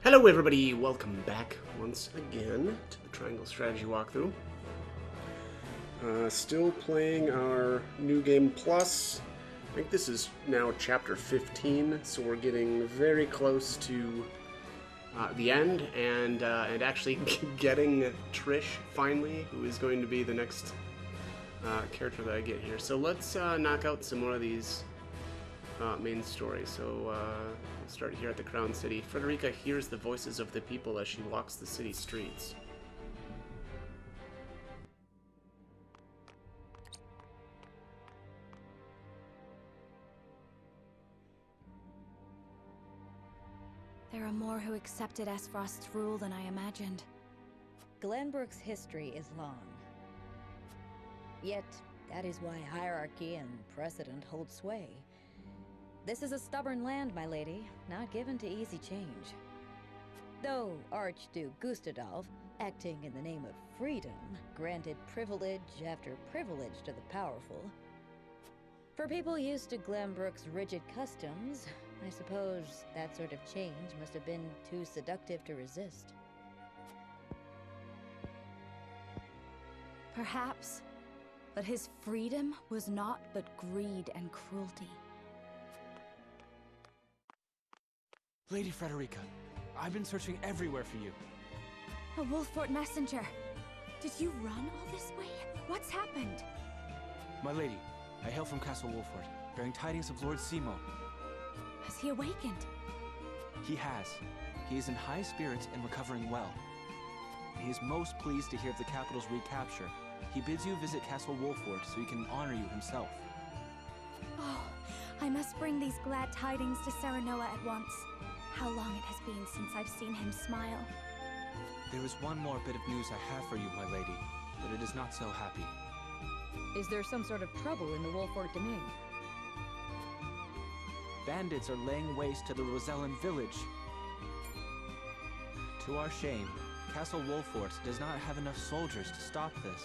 Hello everybody, welcome back once again to the Triangle Strategy walkthrough. Still playing our New Game Plus. I think this is now chapter 15, so we're getting very close to the end, and actually getting Trish finally, who is going to be the next character that I get here. So let's knock out some more of these main story. So we'll start here at the Crown City. Frederica hears the voices of the people as she walks the city streets. There are more who accepted Esfrost's rule than I imagined. Glenbrook's history is long. Yet, that is why hierarchy and precedent hold sway. This is a stubborn land, my lady, not given to easy change. Though Archduke Gustadolf, acting in the name of freedom, granted privilege after privilege to the powerful. For people used to Glenbrook's rigid customs, I suppose that sort of change must have been too seductive to resist. Perhaps, but his freedom was naught but greed and cruelty. Lady Frederica, I've been searching everywhere for you. A Wolffort messenger! Did you run all this way? What's happened? My lady, I hail from Castle Wolffort, bearing tidings of Lord Simo. Has he awakened? He has. He is in high spirits and recovering well. He is most pleased to hear of the capital's recapture. He bids you visit Castle Wolffort so he can honor you himself. Oh, I must bring these glad tidings to Serenoa at once. How long it has been since I've seen him smile. There is one more bit of news I have for you, my lady, but it is not so happy. Is there some sort of trouble in the Wolffort domain? Bandits are laying waste to the Rosellan village. To our shame, Castle Wolffort does not have enough soldiers to stop this.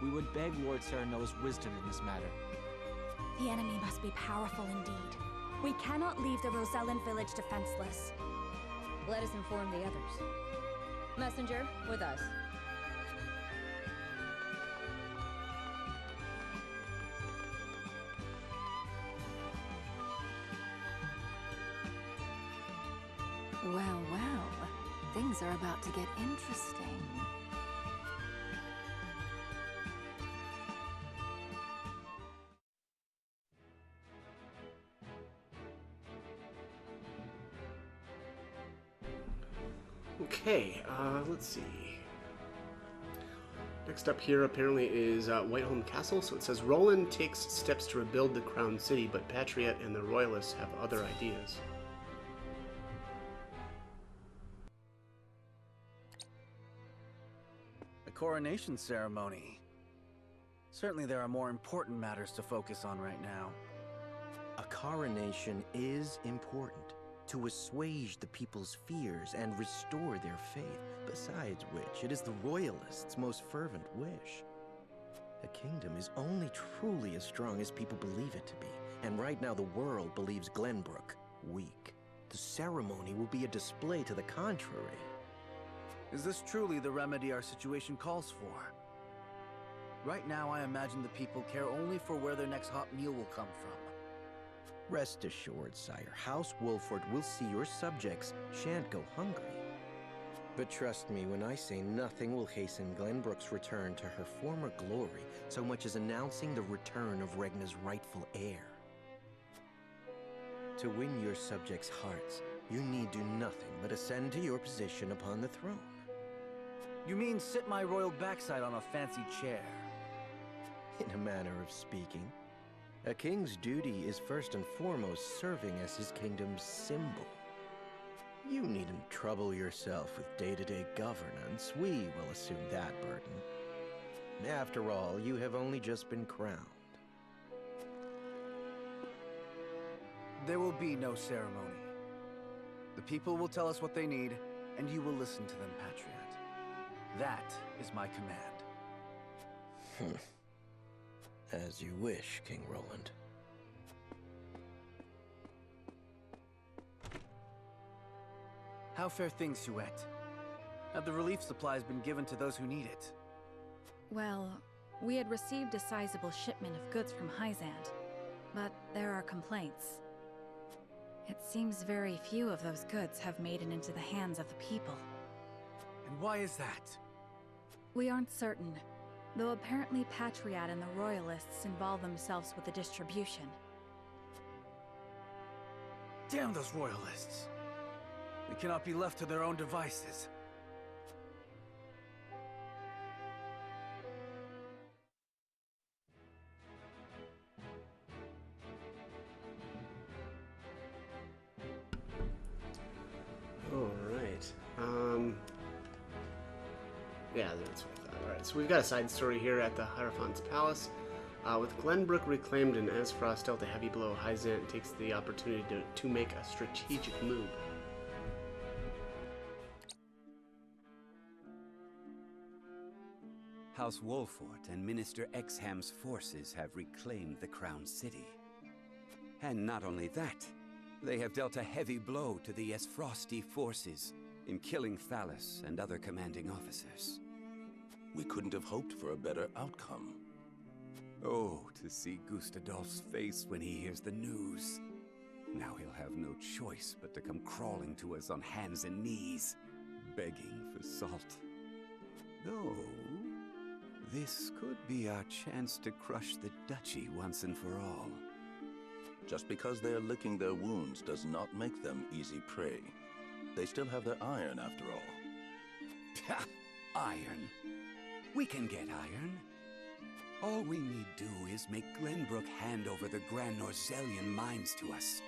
We would beg Lord Serenoa's wisdom in this matter. The enemy must be powerful indeed. We cannot leave the Rosellan village defenseless. Let us inform the others. Messenger, with us. Well, well, things are about to get interesting. Okay, let's see. Next up here apparently is Whiteholm Castle. So it says Roland takes steps to rebuild the Crown City, but Patriot and the Royalists have other ideas. A coronation ceremony. Certainly there are more important matters to focus on right now. A coronation is important to assuage the people's fears and restore their faith, besides which it is the Royalists' most fervent wish. A kingdom is only truly as strong as people believe it to be, and right now the world believes Glenbrook weak. The ceremony will be a display to the contrary. Is this truly the remedy our situation calls for? Right now I imagine the people care only for where their next hot meal will come from. Rest assured, sire, House Wolffort will see your subjects shan't go hungry. But trust me when I say nothing will hasten Glenbrook's return to her former glory so much as announcing the return of Regna's rightful heir. To win your subjects' hearts, you need do nothing but ascend to your position upon the throne. You mean sit my royal backside on a fancy chair? In a manner of speaking. A king's duty is first and foremost serving as his kingdom's symbol. You needn't trouble yourself with day-to-day governance. We will assume that burden. After all, you have only just been crowned. There will be no ceremony. The people will tell us what they need, and you will listen to them, Patriot. That is my command. As you wish, King Roland. How fare things, Jouette? Have the relief supplies been given to those who need it? Well, we had received a sizable shipment of goods from Hyzant, but there are complaints. It seems very few of those goods have made it into the hands of the people. And why is that? We aren't certain, though apparently Patriot and the Royalists involve themselves with the distribution. Damn those Royalists! They cannot be left to their own devices. Alright. Yeah, that's what I thought. Alright, so we've got a side story here at the Hierophant's Palace. With Glenbrook reclaimed and Aesfrost dealt a heavy blow, Hyzant takes the opportunity to make a strategic move. House Wolfort and Minister Exham's forces have reclaimed the Crown City. And not only that, they have dealt a heavy blow to the Aesfrosti forces in killing Thalos and other commanding officers. We couldn't have hoped for a better outcome. Oh, to see Gustadolf's face when he hears the news. Now he'll have no choice but to come crawling to us on hands and knees, begging for salt. Though, this could be our chance to crush the Duchy once and for all. Just because they're licking their wounds does not make them easy prey. They still have their iron, after all. Ha! Iron. We can get iron. All we need do is make Glenbrook hand over the Grand Norzelian mines to us.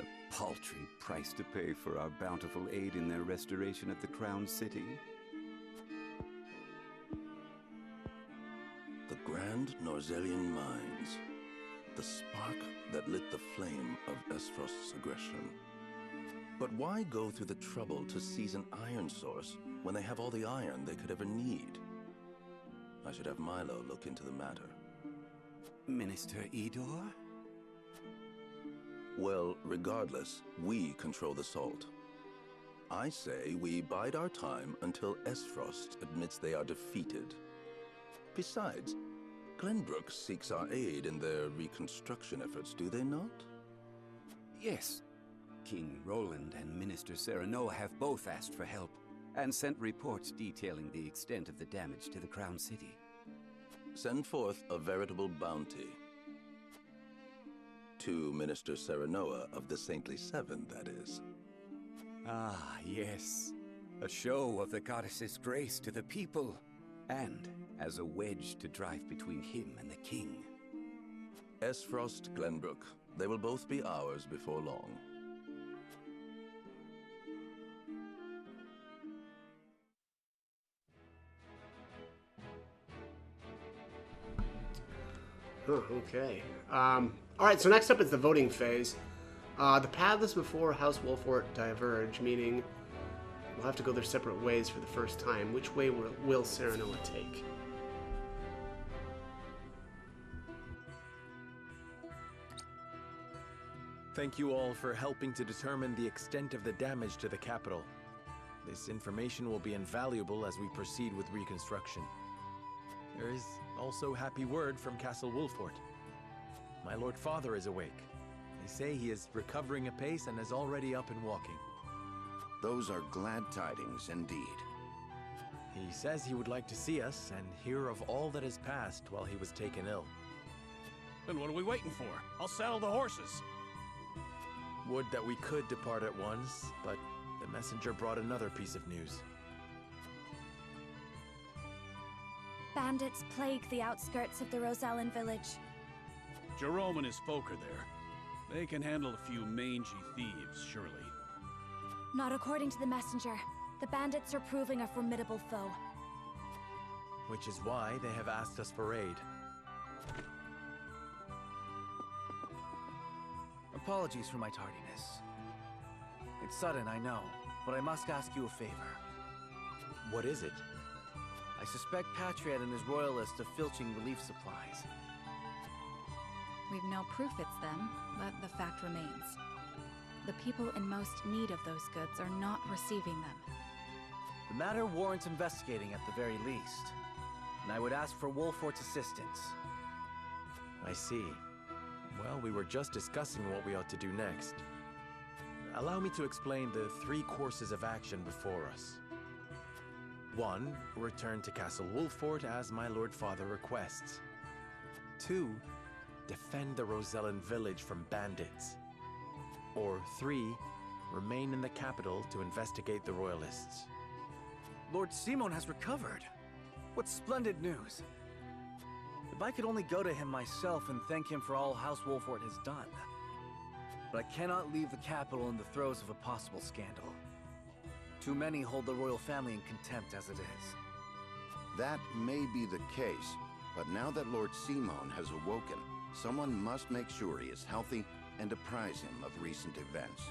A paltry price to pay for our bountiful aid in their restoration of the Crown City. The Grand Norzelian mines. The spark that lit the flame of Aesfrost's aggression. But why go through the trouble to seize an iron source when they have all the iron they could ever need? I should have Milo look into the matter. Minister Idor? Well, regardless, we control the salt. I say we bide our time until Aesfrost admits they are defeated. Besides, Glenbrook seeks our aid in their reconstruction efforts, do they not? Yes. King Roland and Minister Serenoa have both asked for help, and sent reports detailing the extent of the damage to the Crown City. Send forth a veritable bounty. To Minister Serenoa of the Saintly Seven, that is. Ah, yes. A show of the goddess's grace to the people, and as a wedge to drive between him and the king. Aesfrost, Glenbrook. They will both be ours before long. Huh, okay. Alright, so next up is the voting phase. The paths before House Wolfort diverge, meaning we'll have to go their separate ways for the first time. Which way will Serenoa take? Thank you all for helping to determine the extent of the damage to the capital. This information will be invaluable as we proceed with reconstruction. There is also happy word from Castle Wolfort. My Lord Father is awake. They say he is recovering apace and is already up and walking. Those are glad tidings indeed. He says he would like to see us and hear of all that has passed while he was taken ill. Then what are we waiting for? I'll saddle the horses. Would that we could depart at once, but the messenger brought another piece of news. Bandits plague the outskirts of the Rosellan village. Jerome and his folk are there. They can handle a few mangy thieves, surely. Not according to the messenger. The bandits are proving a formidable foe. Which is why they have asked us for aid. Apologies for my tardiness. It's sudden, I know, but I must ask you a favor. What is it? I suspect Patriot and his royalists of filching relief supplies. We've no proof it's them, but the fact remains. the people in most need of those goods are not receiving them. The matter warrants investigating at the very least, and I would ask for Wolfort's assistance. I see. Well, we were just discussing what we ought to do next. Allow me to explain the 3 courses of action before us. 1. Return to Castle Wolfort as my Lord Father requests. 2. Defend the Rosellan village from bandits. Or 3. Remain in the capital to investigate the Royalists. Lord Simon has recovered. What splendid news. If I could only go to him myself and thank him for all House Wolfort has done. But I cannot leave the capital in the throes of a possible scandal. Too many hold the royal family in contempt as it is. That may be the case, but now that Lord Simon has awoken, someone must make sure he is healthy and apprise him of recent events.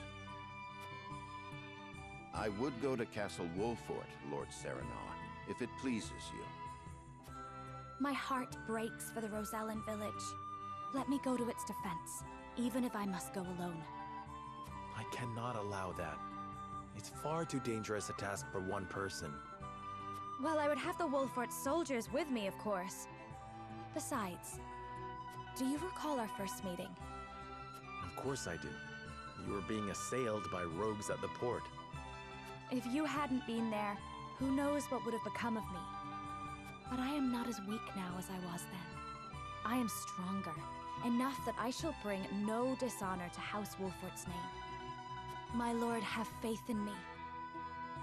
I would go to Castle Wolfort, Lord Serenoa, if it pleases you. My heart breaks for the Rosellan village. Let me go to its defense, even if I must go alone. I cannot allow that. It's far too dangerous a task for one person. Well, I would have the Wolfort soldiers with me, of course. Besides, do you recall our first meeting? Of course I do. You were being assailed by rogues at the port. If you hadn't been there, who knows what would have become of me. But I am not as weak now as I was then. I am stronger, enough that I shall bring no dishonor to House Wolfort's name. My lord, have faith in me.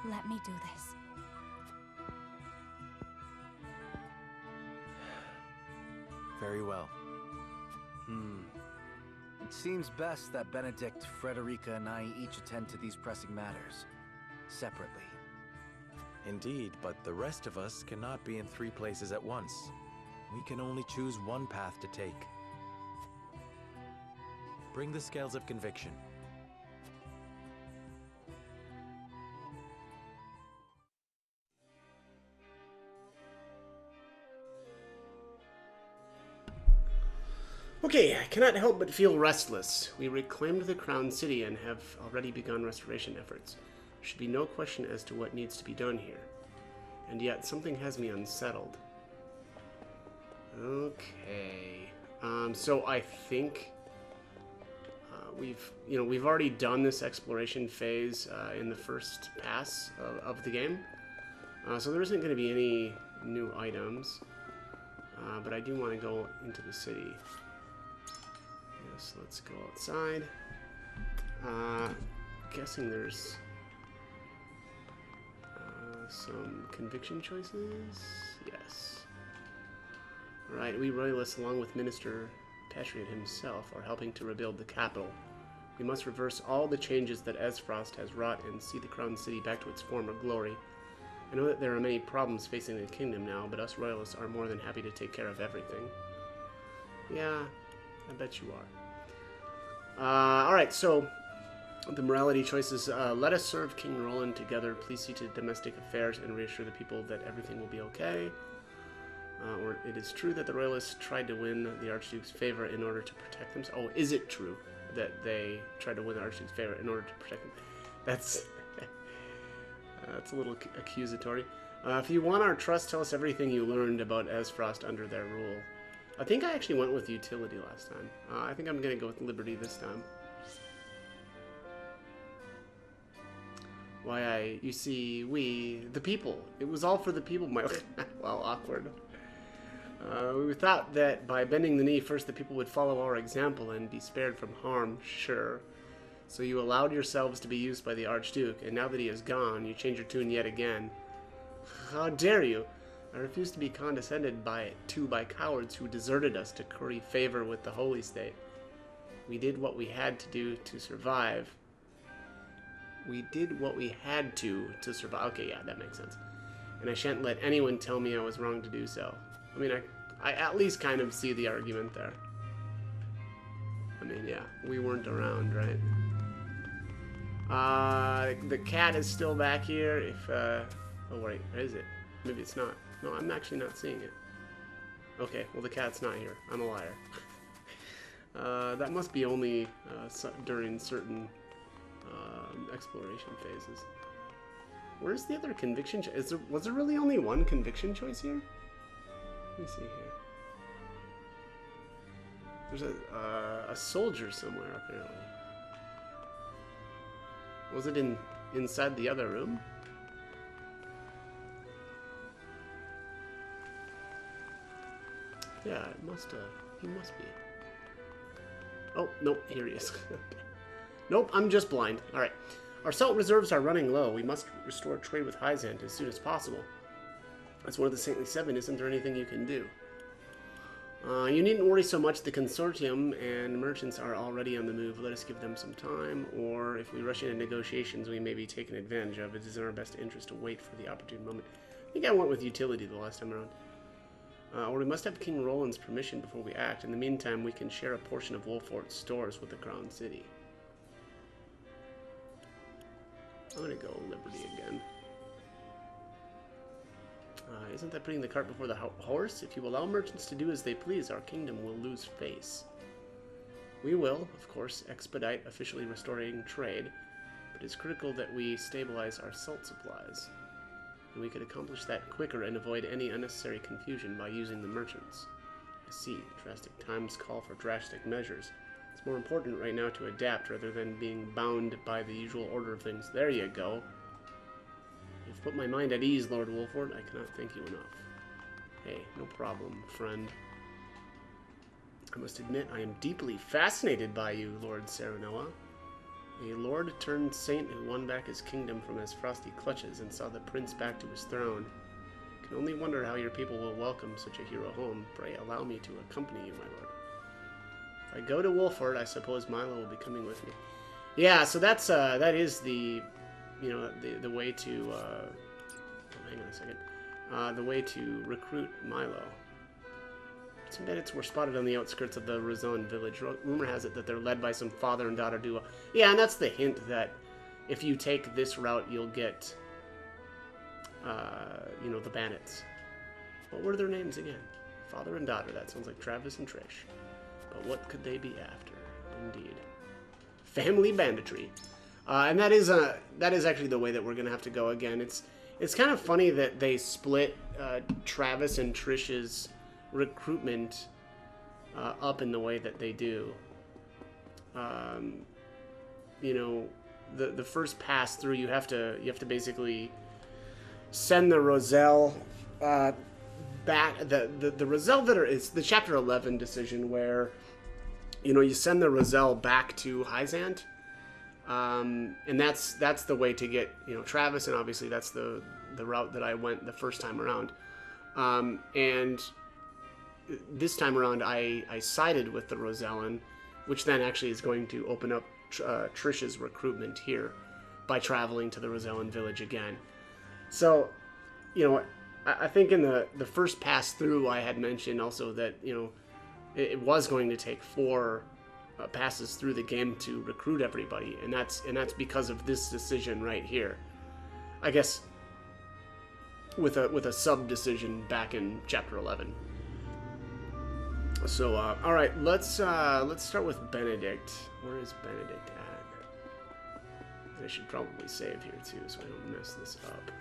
Let me do this. Very well. It seems best that Benedict, Frederica, and I each attend to these pressing matters, separately. Indeed, but the rest of us cannot be in 3 places at once. We can only choose one path to take. Bring the scales of conviction. Okay, I cannot help but feel restless. We reclaimed the Crown City and have already begun restoration efforts. There should be no question as to what needs to be done here. And yet, something has me unsettled. Okay. So I think we've already done this exploration phase in the first pass of the game. So there isn't going to be any new items. But I do want to go into the city. Yes, let's go outside. Guessing there's some conviction choices. Yes. Alright, we royalists, along with Minister Patriot himself, are helping to rebuild the capital. We must reverse all the changes that Esfrost has wrought and see the Crown City back to its former glory. I know that there are many problems facing the kingdom now, but us royalists are more than happy to take care of everything. Yeah, I bet you are. Alright, so the morality choices. Let us serve King Roland together. Please see to domestic affairs and reassure the people that everything will be okay. Or it is true that the royalists tried to win the Archduke's favor in order to protect themselves. Oh, is it true that they tried to win the Archduke's favor in order to protect them? That's that's a little accusatory. If you want our trust, tell us everything you learned about Esfrost under their rule. I think I actually went with utility last time. I think I'm going to go with liberty this time. You see, the people. It was all for the people, my well, awkward. We thought that by bending the knee, first the people would follow our example and be spared from harm, sure. So you allowed yourselves to be used by the Archduke, and now that he is gone, you change your tune yet again. How dare you! I refuse to be condescended by cowards who deserted us to curry favor with the Holy State. We did what we had to do to survive. We did what we had to survive. Okay, yeah, that makes sense. And I shan't let anyone tell me I was wrong to do so. I mean, I at least kind of see the argument there. I mean, yeah, we weren't around, right? The cat is still back here. If, oh wait, is it? Maybe it's not. No, I'm actually not seeing it. Okay, well the cat's not here. I'm a liar. That must be only during certain exploration phases. Where's the other conviction? Was there really only one conviction choice here? Let me see here. There's a soldier somewhere apparently. Was it inside the other room? Yeah, it must. He must be. Oh nope, here he is. Nope, I'm just blind. All right. Our salt reserves are running low. We must restore trade with Hyzant as soon as possible. As one of the Saintly Seven, isn't there anything you can do? You needn't worry so much. The consortium and merchants are already on the move. Let us give them some time, or if we rush into negotiations, we may be taken advantage of. It is in our best interest to wait for the opportune moment. I think I went with utility the last time around. Or we must have King Roland's permission before we act. In the meantime, we can share a portion of Wolfort's stores with the Crown City. I'm gonna go Liberty again. Isn't that putting the cart before the horse? If you allow merchants to do as they please, our kingdom will lose face. We will, of course, expedite officially restoring trade, but it's critical that we stabilize our salt supplies. And we could accomplish that quicker and avoid any unnecessary confusion by using the merchants. I see. Drastic times call for drastic measures. It's more important right now to adapt rather than being bound by the usual order of things. There you go. You've put my mind at ease, Lord Wolford. I cannot thank you enough. Hey, no problem, friend. I must admit, I am deeply fascinated by you, Lord Serenoa. A lord-turned-saint who won back his kingdom from his frosty clutches and saw the prince back to his throne. I can only wonder how your people will welcome such a hero home. Pray allow me to accompany you, my lord. If I go to Wolford, I suppose Milo will be coming with me. Yeah, so that's that is the, you know, the way to oh, hang on a second, the way to recruit Milo. Some bandits were spotted on the outskirts of the Rozon village. Rumor has it that they're led by some father and daughter duo. Yeah, and that's the hint that if you take this route, you'll get, you know, the bandits. What were their names again? Father and daughter. That sounds like Travis and Trish. But what could they be after? Indeed. Family banditry. And that is actually the way that we're going to have to go again. It's kind of funny that they split Travis and Trish's recruitment up in the way that they do. You know, the first pass through, you have to basically send the Roselle back. The Roselle that is the Chapter 11 decision where, you know, you send the Roselle back to Hyzant. And that's the way to get, you know, Travis, and obviously that's the route that I went the first time around. And this time around, I sided with the Rosellan, which then actually is going to open up Trish's recruitment here by traveling to the Rosellan village again. So, you know, I think in the first pass through, I had mentioned also that, you know, it was going to take 4 passes through the game to recruit everybody, and that's because of this decision right here. I guess with a sub decision back in Chapter 11. So, all right, let's start with Benedict. Where is Benedict at? I should probably save here too, so I don't mess this up.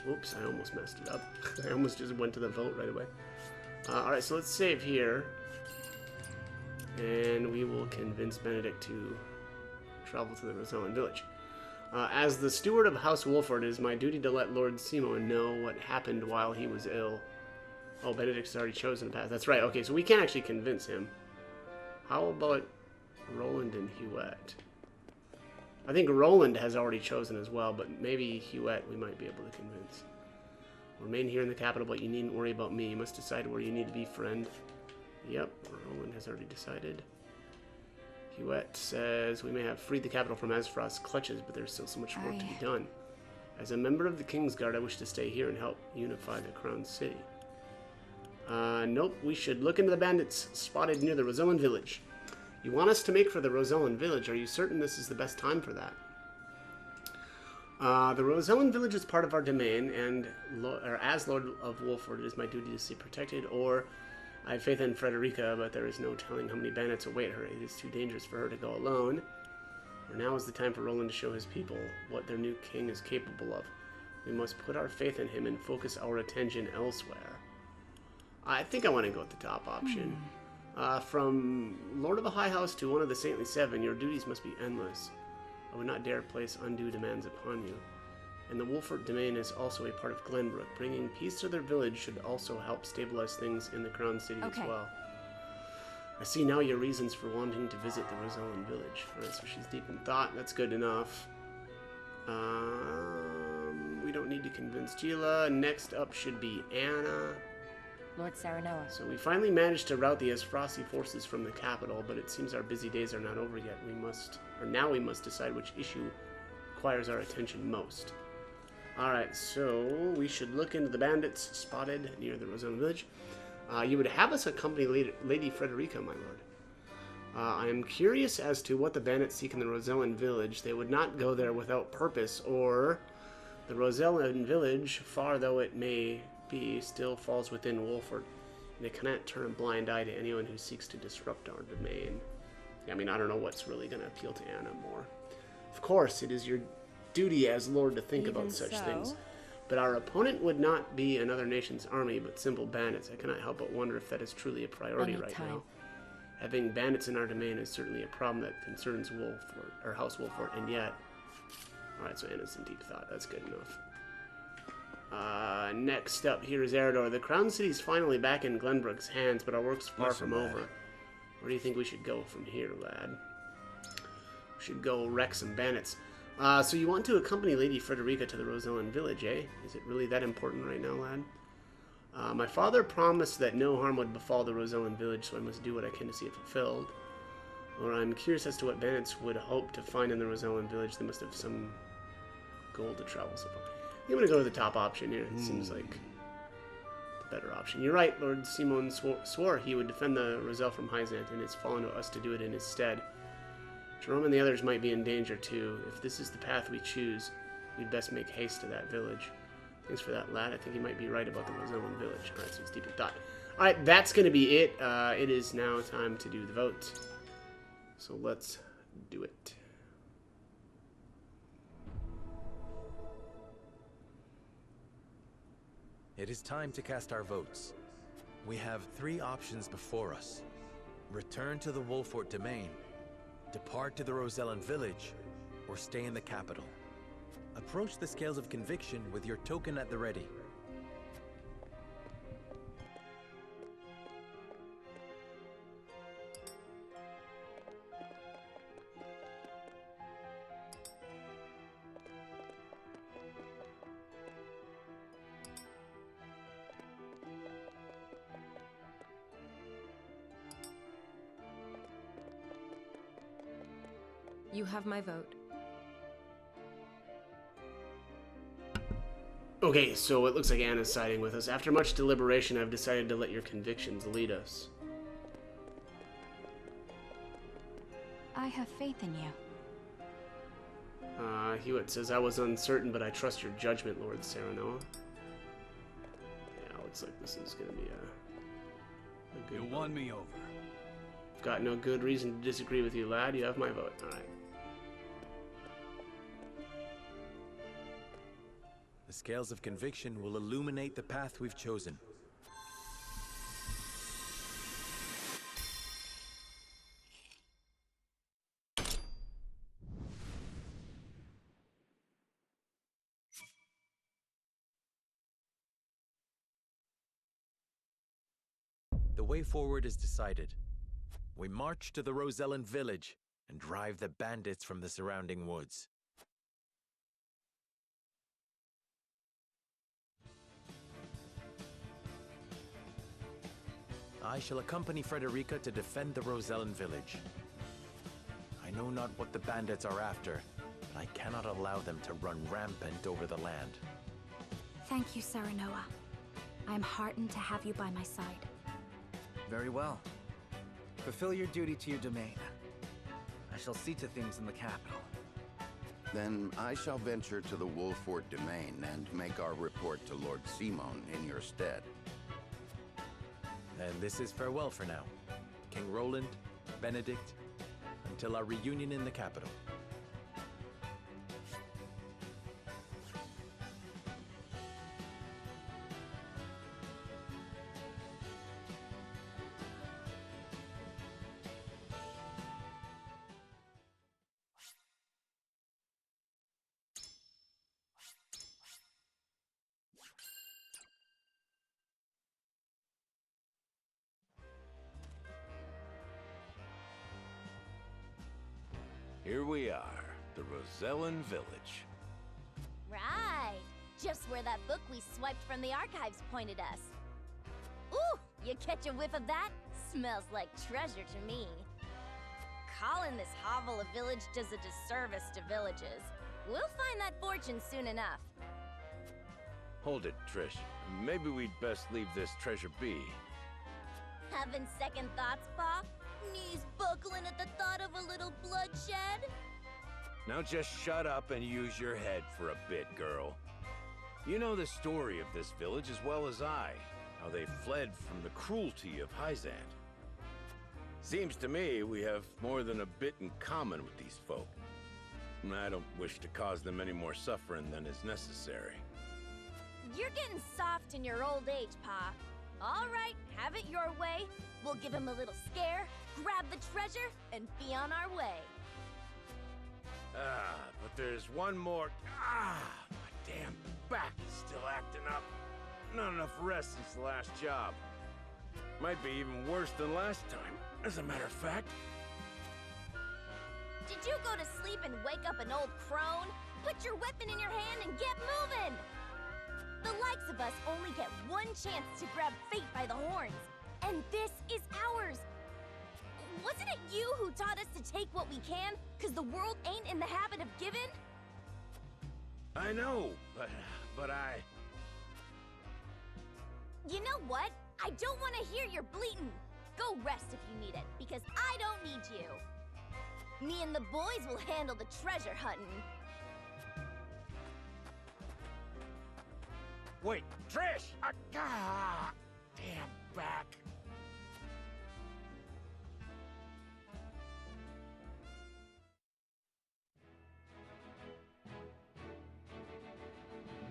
Oops, I almost messed it up. I almost just went to the vote right away. All right, so let's save here, and we will convince Benedict to travel to the Rosellan village. As the steward of House Wolford, it is my duty to let Lord Simon know what happened while he was ill. Oh, Benedict's already chosen a path. That's right. Okay, so we can't actually convince him. How about Roland and Huet? I think Roland has already chosen as well, but maybe Huet we might be able to convince. Remain here in the capital, but you needn't worry about me. You must decide where you need to be, friend. Yep, Roland has already decided. Huet says, we may have freed the capital from Asfrost's clutches, but there's still so much work to be done. As a member of the Kingsguard, I wish to stay here and help unify the Crown City. Nope, we should look into the bandits spotted near the Rosellan village. You want us to make for the Rosellan village? Are you certain this is the best time for that? The Rosellan village is part of our domain, and as Lord of Wolford, it is my duty to see protected, or I have faith in Frederica, but there is no telling how many bandits await her. It is too dangerous for her to go alone. For now is the time for Roland to show his people what their new king is capable of. We must put our faith in him and focus our attention elsewhere. I think I want to go with the top option. From Lord of the High House to one of the Saintly Seven, your duties must be endless. I would not dare place undue demands upon you. And the Wolford domain is also a part of Glenbrook. Bringing peace to their village should also help stabilize things in the Crown City as well. I see now your reasons for wanting to visit the Rosellan village. Alright, so she's deep in thought. That's good enough. We don't need to convince Gila. Next up should be Anna. Lord Saranoa. So we finally managed to rout the Esfrasi forces from the capital, but it seems our busy days are not over yet. Now we must decide which issue requires our attention most. Alright, so we should look into the bandits spotted near the Rosellan village. You would have us accompany Lady Frederica, my lord. I am curious as to what the bandits seek in the Rosellan village. They would not go there without purpose, or the Rosellan village, far though it may be, still falls within Wolford. They cannot turn a blind eye to anyone who seeks to disrupt our domain. I mean, I don't know what's really going to appeal to Anna more. Of course, it is your duty as lord to think about such things. But our opponent would not be another nation's army, but simple bandits. I cannot help but wonder if that is truly a priority right now. Having bandits in our domain is certainly a problem that concerns House Wolford, and yet... Alright, so Anna's in deep thought. That's good enough. Next up, here is Eredor. The Crown City is finally back in Glenbrook's hands, but our work's far from over. Where do you think we should go from here, lad? We should go wreck some bandits. So you want to accompany Lady Frederica to the Rosellan village, eh? Is it really that important right now, lad? My father promised that no harm would befall the Rosellan village, so I must do what I can to see it fulfilled. Or I'm curious as to what bandits would hope to find in the Rosellan village. They must have some gold to travel so far. I think I'm going to go to the top option here. It seems like the better option. You're right, Lord Simon swore he would defend the Roselle from Hyzant, and it's fallen to us to do it in his stead. Jerome and the others might be in danger too. If this is the path we choose, we'd best make haste to that village. Thanks for that, lad. I think you might be right about the Rosellan village. Alright, so it's deep in thought. Alright, that's going to be it. It is now time to do the vote. So let's do it. It is time to cast our votes. We have 3 options before us. Return to the Wolfort domain, depart to the Rosellan village, or stay in the capital. Approach the scales of conviction with your token at the ready. You have my vote. Okay, so it looks like Anna's siding with us. After much deliberation, I've decided to let your convictions lead us. I have faith in you. Hewitt says, I was uncertain, but I trust your judgment, Lord Saranoa. Yeah, looks like this is going to be a good You vote. won me over. I've got no good reason to disagree with you, lad. You have my vote. Alright. The scales of conviction will illuminate the path we've chosen. The way forward is decided. We march to the Rosellan village and drive the bandits from the surrounding woods. I shall accompany Frederica to defend the Rosellan village. I know not what the bandits are after, but I cannot allow them to run rampant over the land. Thank you, Saranoa. I am heartened to have you by my side. Very well. Fulfill your duty to your domain. I shall see to things in the capital. Then I shall venture to the Wolfort domain and make our report to Lord Simon in your stead. And this is farewell for now. King Roland, Benedict, until our reunion in the capital. Here we are, the Rosellan Village. Right. Just where that book we swiped from the archives pointed us. Ooh, you catch a whiff of that? Smells like treasure to me. Calling this hovel a village does a disservice to villages. We'll find that fortune soon enough. Hold it, Trish. Maybe we'd best leave this treasure be. Having second thoughts, Pa? Knees buckling at the thought of a little bloodshed? Now just shut up and use your head for a bit, girl. You know the story of this village as well as I, how they fled from the cruelty of Hyzant. Seems to me we have more than a bit in common with these folk. And I don't wish to cause them any more suffering than is necessary. You're getting soft in your old age, Pa. All right, have it your way. We'll give him a little scare, grab the treasure, and be on our way. But there's one more. My damn back is still acting up. Not enough rest since the last job. Might be even worse than last time, as a matter of fact. Did you go to sleep and wake up an old crone? Put your weapon in your hand and get moving! The likes of us only get one chance to grab fate by the horns. And this is ours! Wasn't it you who taught us to take what we can, cause the world ain't in the habit of giving? I know, but I... You know what? I don't want to hear your bleating. Go rest if you need it, because I don't need you. Me and the boys will handle the treasure hunting. Wait, Trish! Damn back.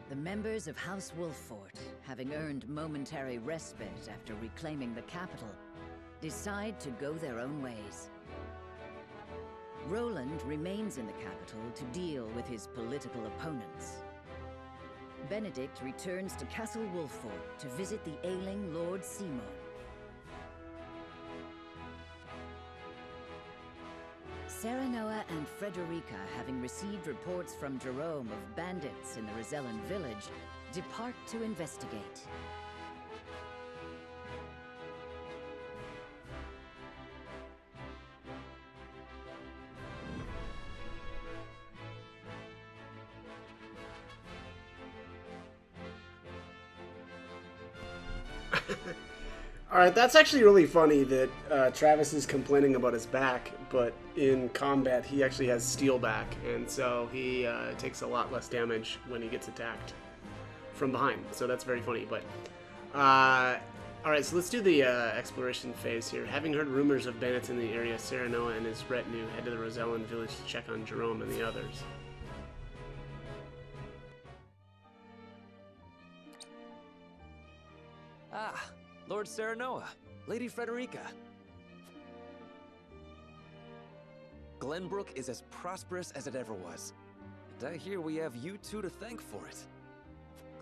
The members of House Wolffort, having earned momentary respite after reclaiming the capital, decide to go their own ways. Roland remains in the capital to deal with his political opponents. Benedict returns to Castle Wolffort to visit the ailing Lord Simon. Serenoa and Frederica, having received reports from Jerome of bandits in the Rosellan village, depart to investigate. Alright, that's actually really funny that Travis is complaining about his back, but in combat he actually has steel back, and so he takes a lot less damage when he gets attacked from behind. So that's very funny, but... Alright, so let's do the exploration phase here. Having heard rumors of bandits in the area, Serenoa and his retinue head to the Rosellan village to check on Jerome and the others. Ah, Lord Serenoa, Lady Frederica. Glenbrook is as prosperous as it ever was. And I hear we have you two to thank for it.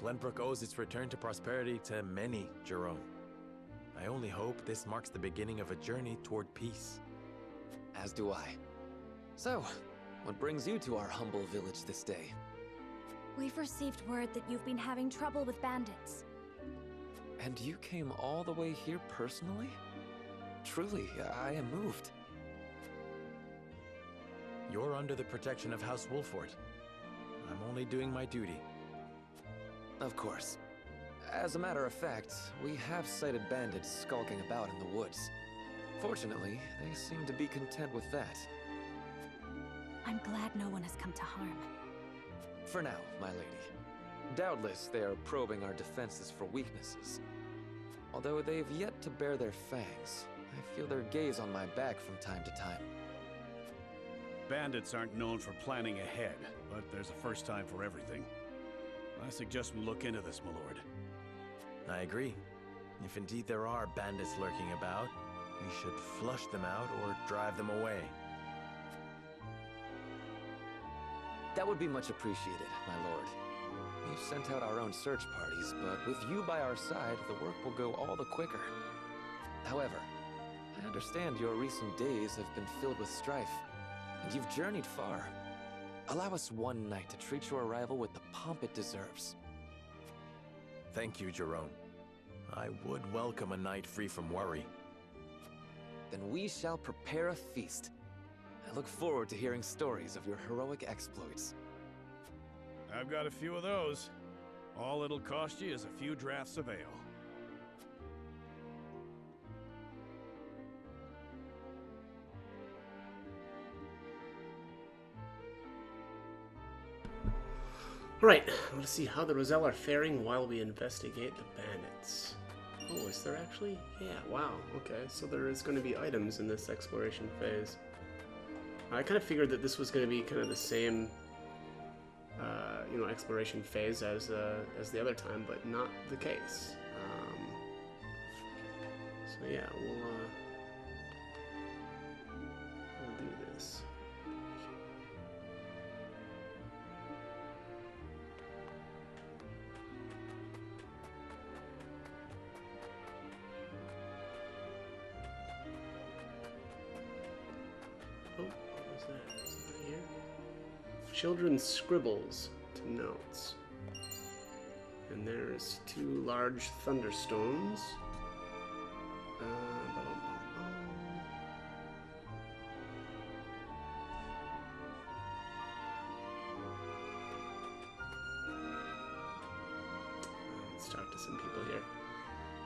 Glenbrook owes its return to prosperity to many, Jerome. I only hope this marks the beginning of a journey toward peace. As do I. So, what brings you to our humble village this day? We've received word that you've been having trouble with bandits. And you came all the way here personally? Truly, I am moved. You're under the protection of House Wolffort. I'm only doing my duty. Of course. As a matter of fact, we have sighted bandits skulking about in the woods. Fortunately, they seem to be content with that. I'm glad no one has come to harm. For now, my lady. Doubtless they are probing our defenses for weaknesses. Although they've yet to bare their fangs, I feel their gaze on my back from time to time. Bandits aren't known for planning ahead, but there's a first time for everything. I suggest we look into this, my lord. I agree. If indeed there are bandits lurking about, we should flush them out or drive them away. That would be much appreciated, my lord. We've sent out our own search parties, but with you by our side, the work will go all the quicker. However, I understand your recent days have been filled with strife. and you've journeyed far. Allow us one night to treat your arrival with the pomp it deserves. Thank you, Jerome. I would welcome a night free from worry. Then we shall prepare a feast. I look forward to hearing stories of your heroic exploits. I've got a few of those. All it'll cost you is a few draughts of ale. Alright, let's see how the Roselle are faring while we investigate the bandits. Oh, is there actually? Yeah, wow, okay, so there is going to be items in this exploration phase. I kind of figured that this was going to be kind of the same, exploration phase as the other time, but not the case. So yeah, we'll do this. Oh, what was that? Is it right here? Children's scribbles to notes. And there's 2 large thunderstones. Let's talk to some people here.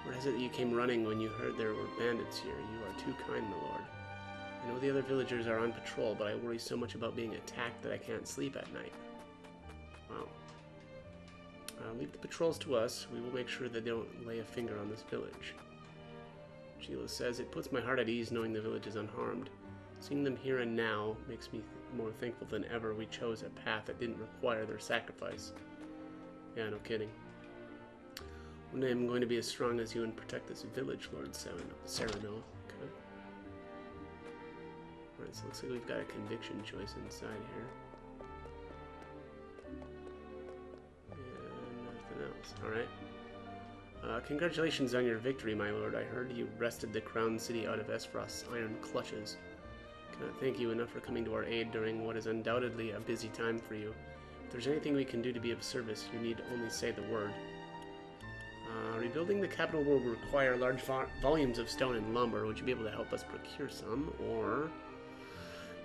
Where is it that you came running when you heard there were bandits here? You are too kind, my lord. I know the other villagers are on patrol, but I worry so much about being attacked that I can't sleep at night. Wow. Leave the patrols to us. We will make sure they don't lay a finger on this village. Sheila says, it puts my heart at ease knowing the village is unharmed. Seeing them here and now makes me more thankful than ever we chose a path that didn't require their sacrifice. Yeah, no kidding. One day I'm going to be as strong as you and protect this village, Lord Serenoa. Okay. Alright, so it looks like we've got a conviction choice inside here. And nothing else. Alright. Congratulations on your victory, my lord. I heard you wrested the crown city out of Esfrost's iron clutches. Cannot thank you enough for coming to our aid during what is undoubtedly a busy time for you. If there's anything we can do to be of service, you need only say the word. Rebuilding the capital will require large volumes of stone and lumber. Would you be able to help us procure some? Or,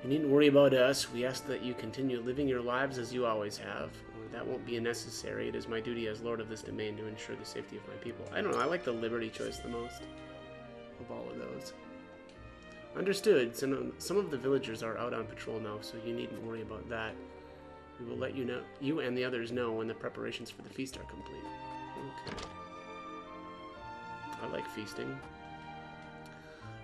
you needn't worry about us. We ask that you continue living your lives as you always have. Or that won't be necessary. It is my duty as lord of this domain to ensure the safety of my people. I don't know. I like the liberty choice the most of all of those. Understood. Some of the villagers are out on patrol now, so you needn't worry about that. We will let you and the others know when the preparations for the feast are complete. Okay. I like feasting.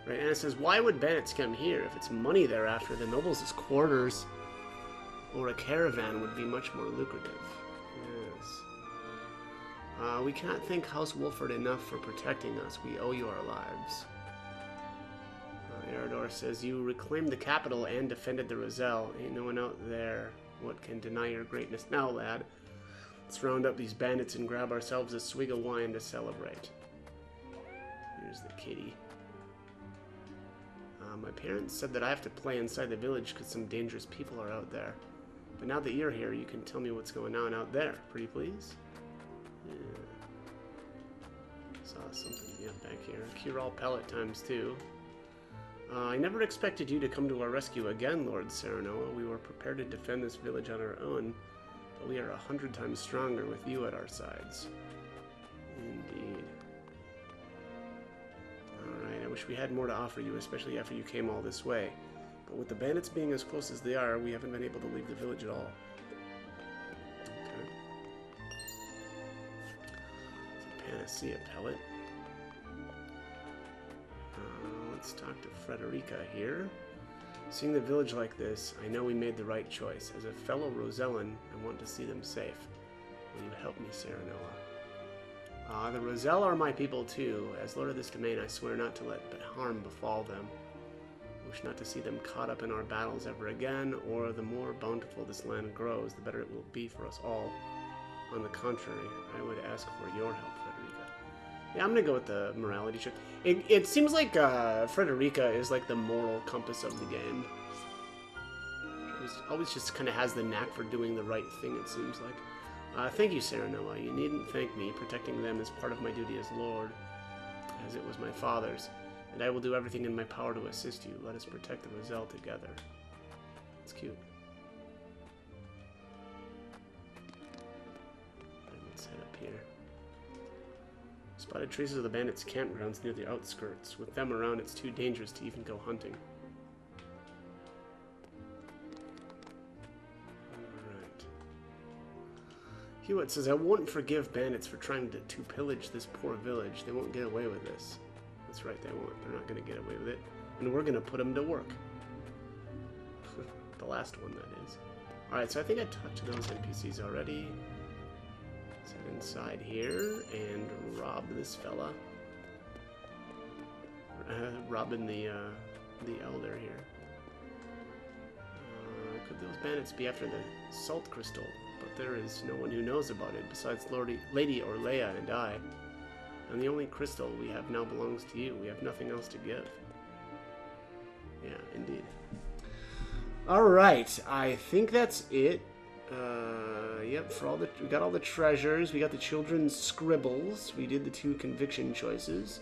Right, Anna says, why would bandits come here? If it's money they're after, the nobles' quarters or a caravan would be much more lucrative. Yes. We cannot thank House Wolford enough for protecting us. We owe you our lives. Eridor says, you reclaimed the capital and defended the Roselle. Ain't no one out there what can deny your greatness now, lad. Let's round up these bandits and grab ourselves a swig of wine to celebrate. Here's the kitty. My parents said that I have to play inside the village because some dangerous people are out there. But now that you're here, you can tell me what's going on out there. Pretty please? Yeah. Saw something back here. Cure all pellet times 2. I never expected you to come to our rescue again, Lord Serenoa. We were prepared to defend this village on our own, but we are 100 times stronger with you at our sides. Indeed. Alright, I wish we had more to offer you, especially after you came all this way. But with the bandits being as close as they are, we haven't been able to leave the village at all. Okay. It's a panacea pellet. Let's talk to Frederica here. Seeing the village like this, I know we made the right choice. As a fellow Rosellan, I want to see them safe. Will you help me, Serenoa? The Roselle are my people too. As lord of this domain, I swear not to let but harm befall them. I wish not to see them caught up in our battles ever again, or the more bountiful this land grows, the better it will be for us all. On the contrary, I would ask for your help, Frederica. Yeah, I'm gonna go with the morality check. It seems like Frederica is like the moral compass of the game. always just kind of has the knack for doing the right thing, it seems like. Thank you, Serenoa. You needn't thank me. Protecting them is part of my duty as Lord, as it was my father's. And I will do everything in my power to assist you. Let us protect the Roselle together. It's cute. Let's head up here. Spotted traces of the bandits' campgrounds near the outskirts. With them around, it's too dangerous to even go hunting. Alright. Hewitt says, I won't forgive bandits for trying to pillage this poor village. They won't get away with this. That's right, they won't. They're not going to get away with it. And we're going to put them to work. The last one, that is. Alright, so I think I touched those NPCs already. Let's head inside here and rob this fella. Robbing the elder here. Could those bandits be after the salt crystal? But there is no one who knows about it besides Lady Orlea and I. And the only crystal we have now belongs to you. We have nothing else to give. Yeah, indeed. Alright, I think that's it. Yep, we got all the treasures. We got the children's scribbles. We did the 2 conviction choices.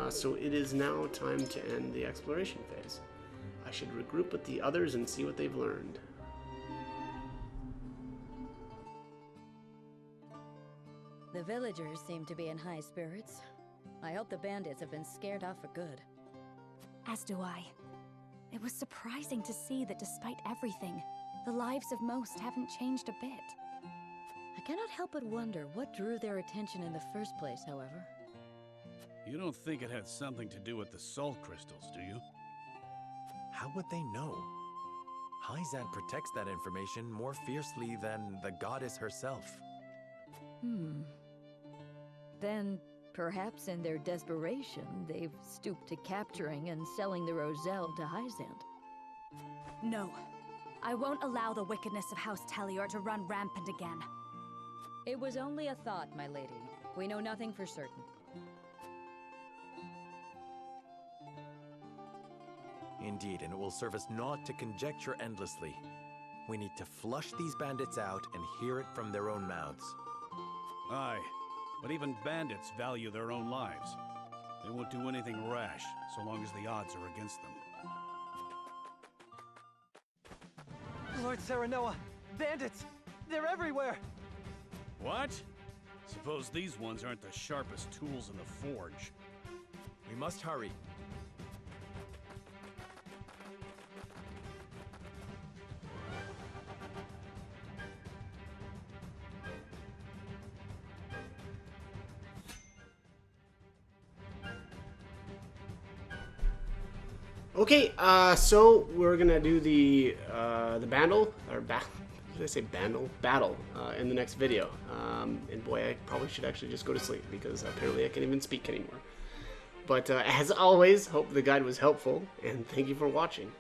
So it is now time to end the exploration phase. I should regroup with the others and see what they've learned. The villagers seem to be in high spirits. I hope the bandits have been scared off for good. As do I. It was surprising to see that despite everything, the lives of most haven't changed a bit. I cannot help but wonder what drew their attention in the first place, however. You don't think it had something to do with the salt crystals, do you? How would they know? Hyzant protects that information more fiercely than the goddess herself. Then, perhaps in their desperation, they've stooped to capturing and selling the Roselle to Hyzant. No. I won't allow the wickedness of House Tellior to run rampant again. It was only a thought, my lady. We know nothing for certain. Indeed, and it will serve us not to conjecture endlessly. We need to flush these bandits out and hear it from their own mouths. Aye, but even bandits value their own lives. They won't do anything rash, so long as the odds are against them. Lord Serenoa! Bandits! They're everywhere! What? Suppose these ones aren't the sharpest tools in the forge. We must hurry. Okay, so we're gonna do the battle, or did I say battle? Battle in the next video. And boy, I probably should actually just go to sleep because apparently I can't even speak anymore. But as always, hope the guide was helpful, and thank you for watching.